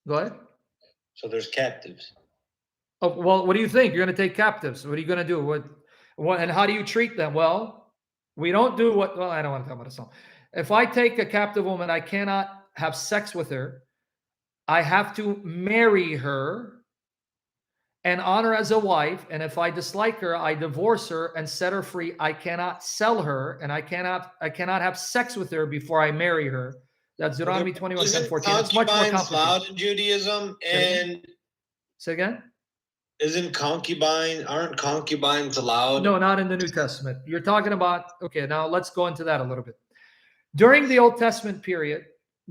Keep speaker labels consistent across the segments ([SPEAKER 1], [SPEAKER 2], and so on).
[SPEAKER 1] Go ahead.
[SPEAKER 2] So there's captives.
[SPEAKER 1] Oh, well, what do you think? You're going to take captives. What are you going to do? What, and how do you treat them? Well, we don't do what, well, I don't want to talk about this. If I take a captive woman, I cannot have sex with her. I have to marry her and honor as a wife. And if I dislike her, I divorce her and set her free. I cannot sell her, and I cannot have sex with her before I marry her. That's Deuteronomy 21, 10,
[SPEAKER 2] Isn't
[SPEAKER 1] 14. It's much more
[SPEAKER 2] concubines
[SPEAKER 1] complicated.
[SPEAKER 2] allowed in Judaism? And
[SPEAKER 1] Say again?
[SPEAKER 2] aren't concubines allowed?
[SPEAKER 1] No, not in the New Testament. You're talking about, okay, now let's go into that a little bit. During the Old Testament period,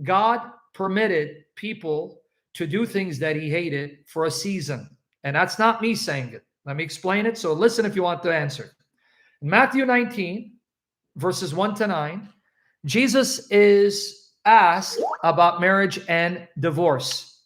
[SPEAKER 1] God permitted people to do things that he hated for a season. And that's not me saying it. Let me explain it. So listen if you want to answer. In Matthew 19, verses 1 to 9, Jesus is asked about marriage and divorce.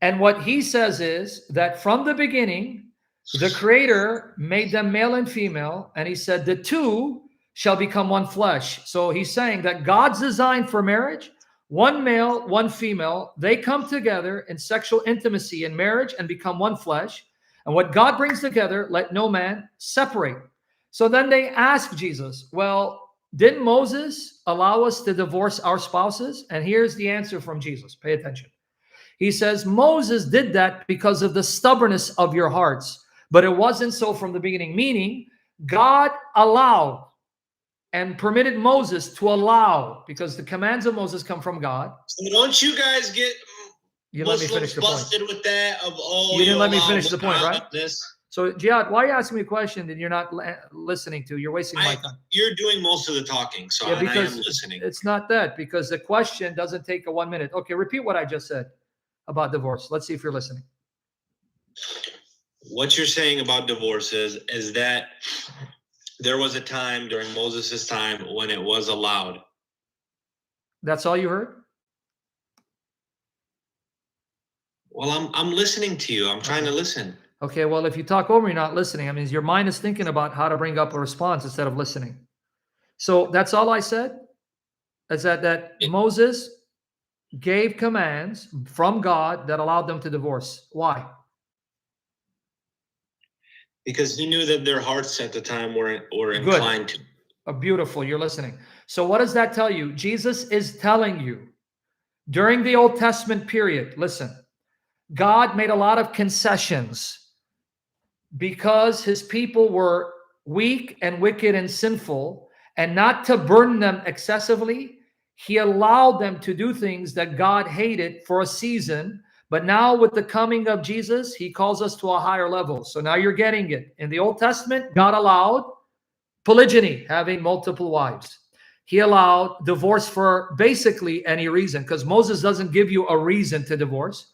[SPEAKER 1] And what he says is that from the beginning, the Creator made them male and female, and he said the two shall become one flesh. So he's saying that God's design for marriage, one male, one female, they come together in sexual intimacy in marriage and become one flesh. And what God brings together, let no man separate. So then they ask Jesus, well, didn't Moses allow us to divorce our spouses? And here's the answer from Jesus. Pay attention. He says, Moses did that because of the stubbornness of your hearts, but it wasn't so from the beginning. Meaning, God allowed and permitted Moses to allow, because the commands of Moses come from God.
[SPEAKER 2] So don't you guys get
[SPEAKER 1] Muslims
[SPEAKER 2] busted with that?
[SPEAKER 1] You didn't let me finish the point, right? So, Jihad, why are you asking me a question that you're not listening to? You're wasting my time.
[SPEAKER 2] You're doing most of the talking, so I am listening.
[SPEAKER 1] It's not that, because the question doesn't take a 1 minute. Okay, repeat what I just said about divorce. Let's see if you're listening.
[SPEAKER 2] What you're saying about divorce is that there was a time during Moses' time when it was allowed.
[SPEAKER 1] That's all you heard?
[SPEAKER 2] Well, I'm listening to you. I'm trying to listen.
[SPEAKER 1] Okay, well, if you talk over, you're not listening. I mean, your mind is thinking about how to bring up a response instead of listening. So that's all I said, is that Moses gave commands from God that allowed them to divorce. Why?
[SPEAKER 2] Because he knew that their hearts at the time were inclined to.
[SPEAKER 1] Beautiful, you're listening. So what does that tell you? Jesus is telling you, during the Old Testament period, listen, God made a lot of concessions because his people were weak and wicked and sinful, and not to burden them excessively, he allowed them to do things that God hated for a season. But now with the coming of Jesus, he calls us to a higher level. So now you're getting it. In the Old Testament, God allowed polygyny, having multiple wives. He allowed divorce for basically any reason, because Moses doesn't give you a reason to divorce.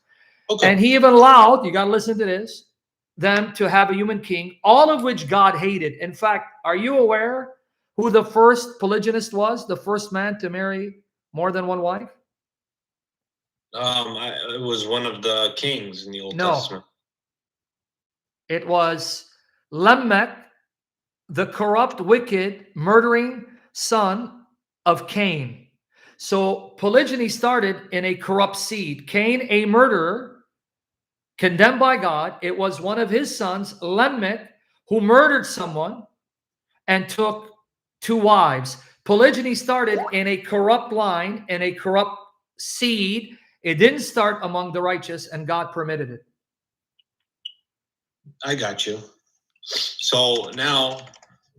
[SPEAKER 1] Okay. And he even allowed, you got to listen to this, them to have a human king, all of which God hated. In fact, are you aware who the first polygynist was? The first man to marry more than one wife?
[SPEAKER 2] It was one of the kings in the Old Testament.
[SPEAKER 1] It was Lamech, the corrupt, wicked, murdering son of Cain. So polygyny started in a corrupt seed. Cain, a murderer, condemned by God. It was one of his sons, Lamech, who murdered someone and took two wives. Polygyny started in a corrupt line, in a corrupt seed. It didn't start among the righteous, and God permitted it.
[SPEAKER 2] I got you. So now,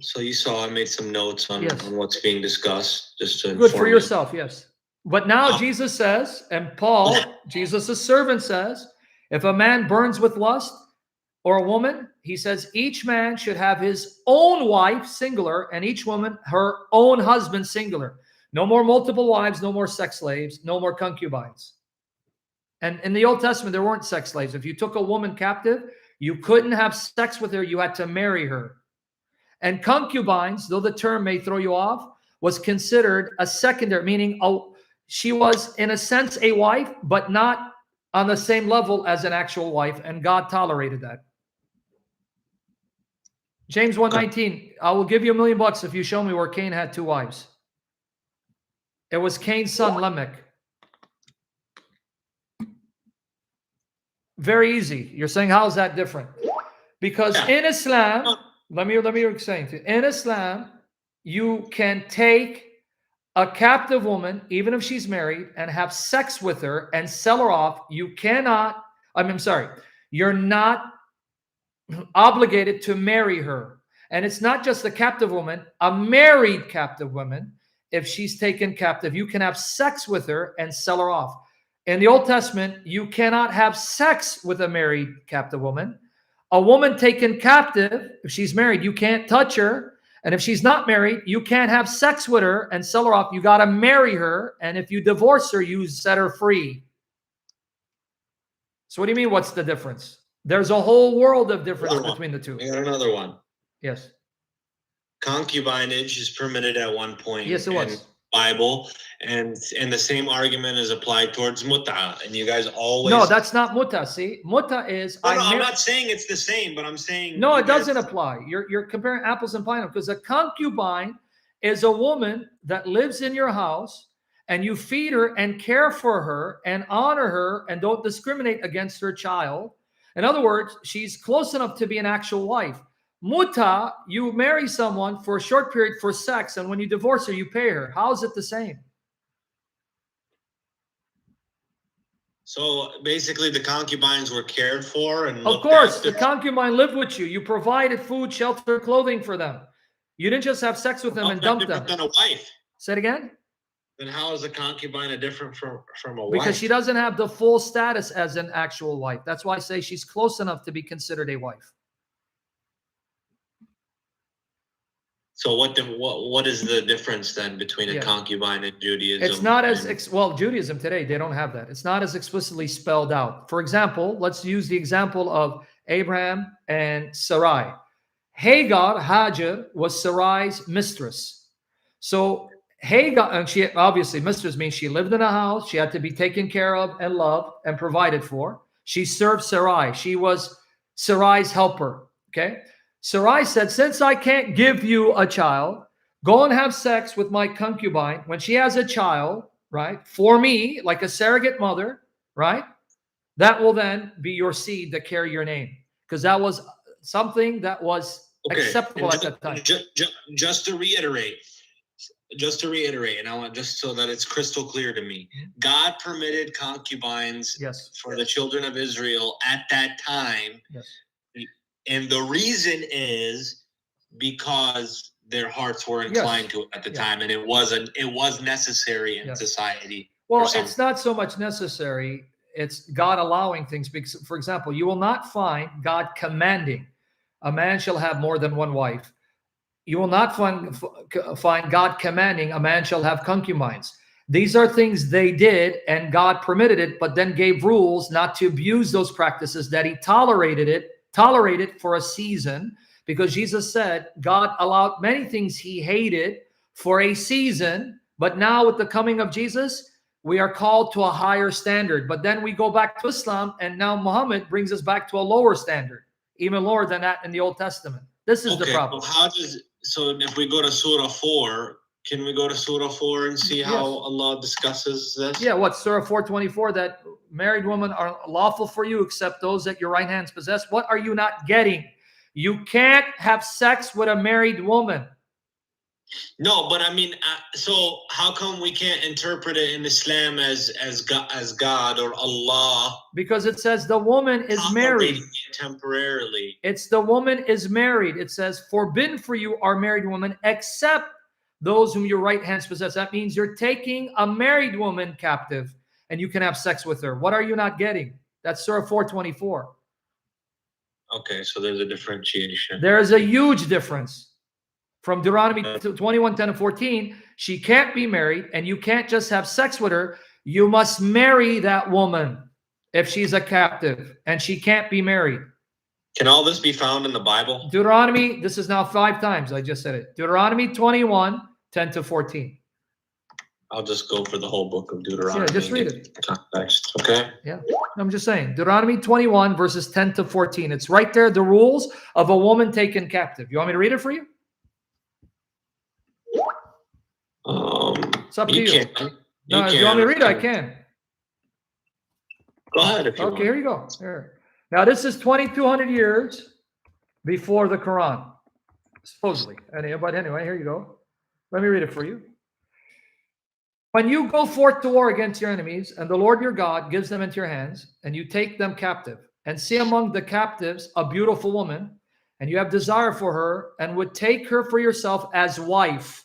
[SPEAKER 2] so you saw I made some notes on what's being discussed. Just to
[SPEAKER 1] good for yourself, yes. But now Jesus says, and Paul, Jesus' servant says, if a man burns with lust, or a woman, he says, each man should have his own wife, singular, and each woman her own husband, singular. No more multiple wives, no more sex slaves, no more concubines. And in the Old Testament, there weren't sex slaves. If you took a woman captive, you couldn't have sex with her. You had to marry her. And concubines, though the term may throw you off, was considered a secondary, meaning she was, in a sense, a wife, but not on the same level as an actual wife. And God tolerated that. James 1:19, I will give you $1 million if you show me where Cain had two wives. It was Cain's son, Lamech. Very easy. You're saying, how is that different? Because in Islam, let me explain to you. In Islam, you can take a captive woman, even if she's married, and have sex with her and sell her off. You cannot, I'm sorry, you're not obligated to marry her. And it's not just a captive woman, a married captive woman. If she's taken captive, you can have sex with her and sell her off. In the Old Testament, you cannot have sex with a married captive woman. A woman taken captive, if she's married, you can't touch her. And if she's not married, you can't have sex with her and sell her off. You got to marry her. And if you divorce her, you set her free. So what do you mean, what's the difference? There's a whole world of difference between the two.
[SPEAKER 2] I got another one.
[SPEAKER 1] Yes.
[SPEAKER 2] Concubinage is permitted at one point.
[SPEAKER 1] Yes, it was.
[SPEAKER 2] Bible, and the same argument is applied towards muta, and you guys always.
[SPEAKER 1] No, that's not muta. See, muta is.
[SPEAKER 2] No, I'm not saying it's the same, but I'm saying.
[SPEAKER 1] No, it doesn't apply. You're comparing apples and pineapples, because a concubine is a woman that lives in your house, and you feed her and care for her and honor her and don't discriminate against her child. In other words, she's close enough to be an actual wife. Muta, you marry someone for a short period for sex, and when you divorce her, you pay her. How is it the same?
[SPEAKER 2] So basically, the concubines were cared for and
[SPEAKER 1] of course, the concubine lived with you. You provided food, shelter, clothing for them. You didn't just have sex with them and dump them.
[SPEAKER 2] Than a wife.
[SPEAKER 1] Say it again.
[SPEAKER 2] Then how is a concubine different from a wife?
[SPEAKER 1] Because she doesn't have the full status as an actual wife. That's why I say she's close enough to be considered a wife.
[SPEAKER 2] So what is the difference then between a concubine and Judaism?
[SPEAKER 1] It's not as well, Judaism today, they don't have that. It's not as explicitly spelled out. For example, let's use the example of Abraham and Sarai. Hajar was Sarai's mistress. So Hagar, and she obviously, mistress means she lived in a house, she had to be taken care of and loved and provided for. She served Sarai. She was Sarai's helper. Okay. Sarai said, since I can't give you a child, go and have sex with my concubine. When she has a child, right, for me, like a surrogate mother, right, that will then be your seed that carry your name. Because that was something that was acceptable at that time.
[SPEAKER 2] Just to reiterate, and I want just so that it's crystal clear to me, God permitted concubines for the children of Israel at that time.
[SPEAKER 1] Yes.
[SPEAKER 2] And the reason is because their hearts were inclined to it at the time, and it was necessary in society.
[SPEAKER 1] Well, it's not so much necessary. It's God allowing things. Because, for example, you will not find God commanding a man shall have more than one wife. You will not find God commanding a man shall have concubines. These are things they did, and God permitted it, but then gave rules not to abuse those practices, that he tolerated for a season, because Jesus said God allowed many things he hated for a season, but now with the coming of Jesus, we are called to a higher standard. But then we go back to Islam, and now Muhammad brings us back to a lower standard, even lower than that in the Old Testament. This is the problem.
[SPEAKER 2] So if we go to Surah 4, can we go to Surah 4 and see how Allah discusses this? Yeah,
[SPEAKER 1] what, Surah 4:24, that married women are lawful for you except those that your right hands possess. What are you not getting? You can't have sex with a married woman.
[SPEAKER 2] No, but I mean, so how come we can't interpret it in Islam as God or Allah?
[SPEAKER 1] Because it says the woman is married.
[SPEAKER 2] Temporarily.
[SPEAKER 1] It's the woman is married. It says, forbidden for you are married women except those whom your right hands possess. That means you're taking a married woman captive and you can have sex with her. What are you not getting? That's Surah 4:24.
[SPEAKER 2] Okay, so there's a differentiation.
[SPEAKER 1] There is a huge difference. From Deuteronomy 21:10 and 14, she can't be married, and you can't just have sex with her. You must marry that woman if she's a captive, and she can't be married.
[SPEAKER 2] Can all this be found in the Bible?
[SPEAKER 1] Deuteronomy, this is now 5 times. I just said it. Deuteronomy 21:10 to 14.
[SPEAKER 2] I'll just go for the whole book of Deuteronomy.
[SPEAKER 1] Yeah, just read it.
[SPEAKER 2] Context, okay?
[SPEAKER 1] Yeah, I'm just saying. Deuteronomy 21, verses 10 to 14. It's right there, the rules of a woman taken captive. You want me to read it for you? It's up to you. No, if you want me to read it, I can.
[SPEAKER 2] Go ahead if you want.
[SPEAKER 1] Okay, here you go. Here. Now, this is 2,200 years before the Quran, supposedly. But anyway, here you go. Let me read it for you. When you go forth to war against your enemies, and the Lord your God gives them into your hands, and you take them captive, and see among the captives a beautiful woman, and you have desire for her, and would take her for yourself as wife,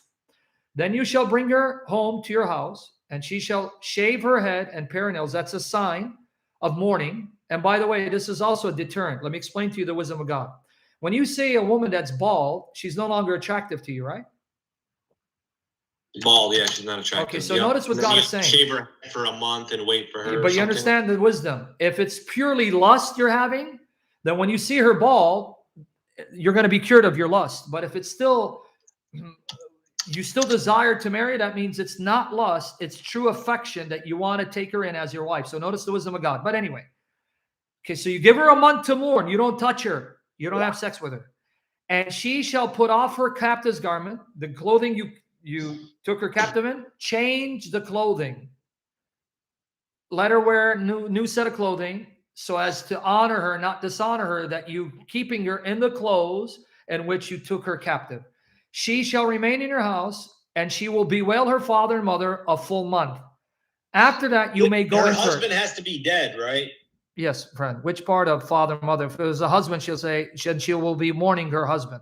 [SPEAKER 1] then you shall bring her home to your house, and she shall shave her head and pare her nails. That's a sign of mourning. And by the way, this is also a deterrent. Let me explain to you the wisdom of God. When you say a woman that's bald, she's no longer attractive to you, right?
[SPEAKER 2] Bald, yeah, she's not attractive.
[SPEAKER 1] Okay, so notice what God is saying.
[SPEAKER 2] Shave her for a month and wait for her.
[SPEAKER 1] But you understand the wisdom. If it's purely lust you're having, then when you see her bald, you're going to be cured of your lust. But if it's still, you still desire to marry, that means it's not lust, it's true affection that you want to take her in as your wife. So notice the wisdom of God. But anyway, okay, so you give her a month to mourn. You don't touch her. You don't have sex with her. And she shall put off her captive's garment, the clothing you took her captive in, change the clothing. Let her wear a new set of clothing so as to honor her, not dishonor her, that you keeping her in the clothes in which you took her captive. She shall remain in your house, and she will bewail her father and mother a full month. After that, you may go into her.
[SPEAKER 2] Her husband has to be dead, right?
[SPEAKER 1] Yes, friend. Which part of father and mother? If it was a husband, she'll say, she will be mourning her husband.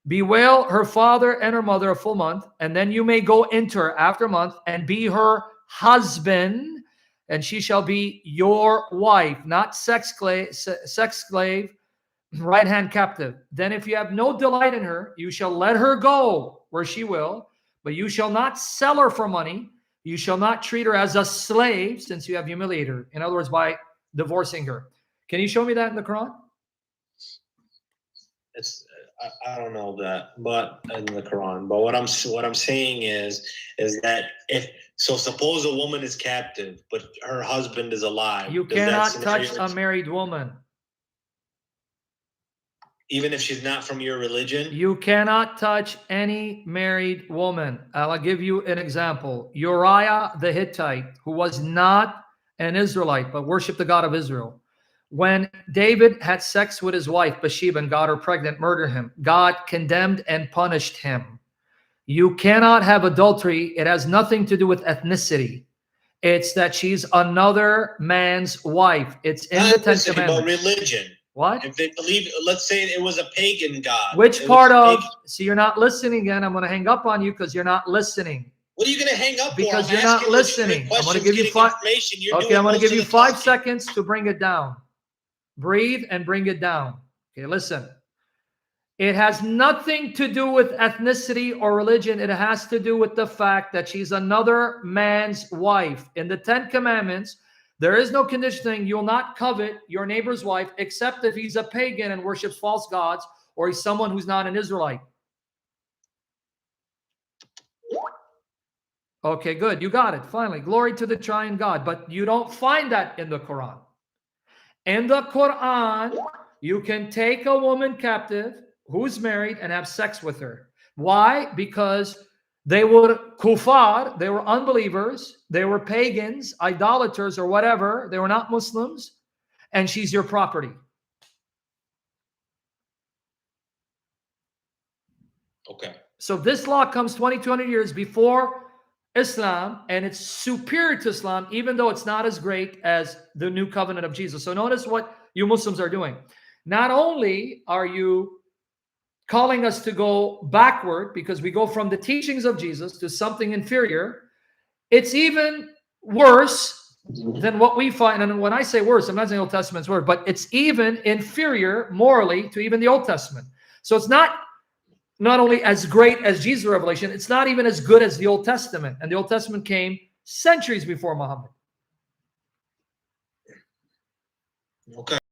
[SPEAKER 1] Bewail her father and her mother a full month, and then you may go into her after a month and be her husband, and she shall be your wife, not sex slave, right-hand captive. Then if you have no delight in her, you shall let her go where she will, but you shall not sell her for money. You shall not treat her as a slave, since you have humiliated her. In other words, by divorcing her. Can you show me that in the Quran?
[SPEAKER 2] I don't know that, but in the Quran. But what I'm saying is that suppose a woman is captive, but her husband is alive.
[SPEAKER 1] You cannot touch a married woman.
[SPEAKER 2] Even if she's not from your religion?
[SPEAKER 1] You cannot touch any married woman. I'll give you an example. Uriah the Hittite, who was not an Israelite, but worshiped the God of Israel. When David had sex with his wife, Bathsheba, and got her pregnant, murdered him, God condemned and punished him. You cannot have adultery. It has nothing to do with ethnicity. It's that she's another man's wife. It's in the Ten Commandments.
[SPEAKER 2] But religion.
[SPEAKER 1] What?
[SPEAKER 2] If they believe, let's say it was a pagan god.
[SPEAKER 1] Which part of, see, you're not listening again. I'm going to hang up on you because you're not listening.
[SPEAKER 2] What are you going to hang up
[SPEAKER 1] because you're not listening. I'm going to give you I'm going to give you 5 seconds to bring it down. Breathe and bring it down. Okay, listen. It has nothing to do with ethnicity or religion. It has to do with the fact that she's another man's wife. In the 10 Commandments, there is no conditioning. You'll not covet your neighbor's wife except if he's a pagan and worships false gods, or he's someone who's not an Israelite. Okay, good. You got it. Finally, glory to the triune God. But you don't find that in the Quran. In the Quran, you can take a woman captive who's married and have sex with her. Why? Because they were kuffar, they were unbelievers, they were pagans, idolaters, or whatever. They were not Muslims, and she's your property.
[SPEAKER 2] Okay.
[SPEAKER 1] So this law comes 2,200 years before Islam, and it's superior to Islam, even though it's not as great as the new covenant of Jesus. So notice what you Muslims are doing. Not only are you calling us to go backward because we go from the teachings of Jesus to something inferior, it's even worse than what we find. And when I say worse, I'm not saying Old Testament's worse, but it's even inferior morally to even the Old Testament. So it's not only as great as Jesus' revelation, it's not even as good as the Old Testament. And the Old Testament came centuries before Muhammad.
[SPEAKER 2] Okay.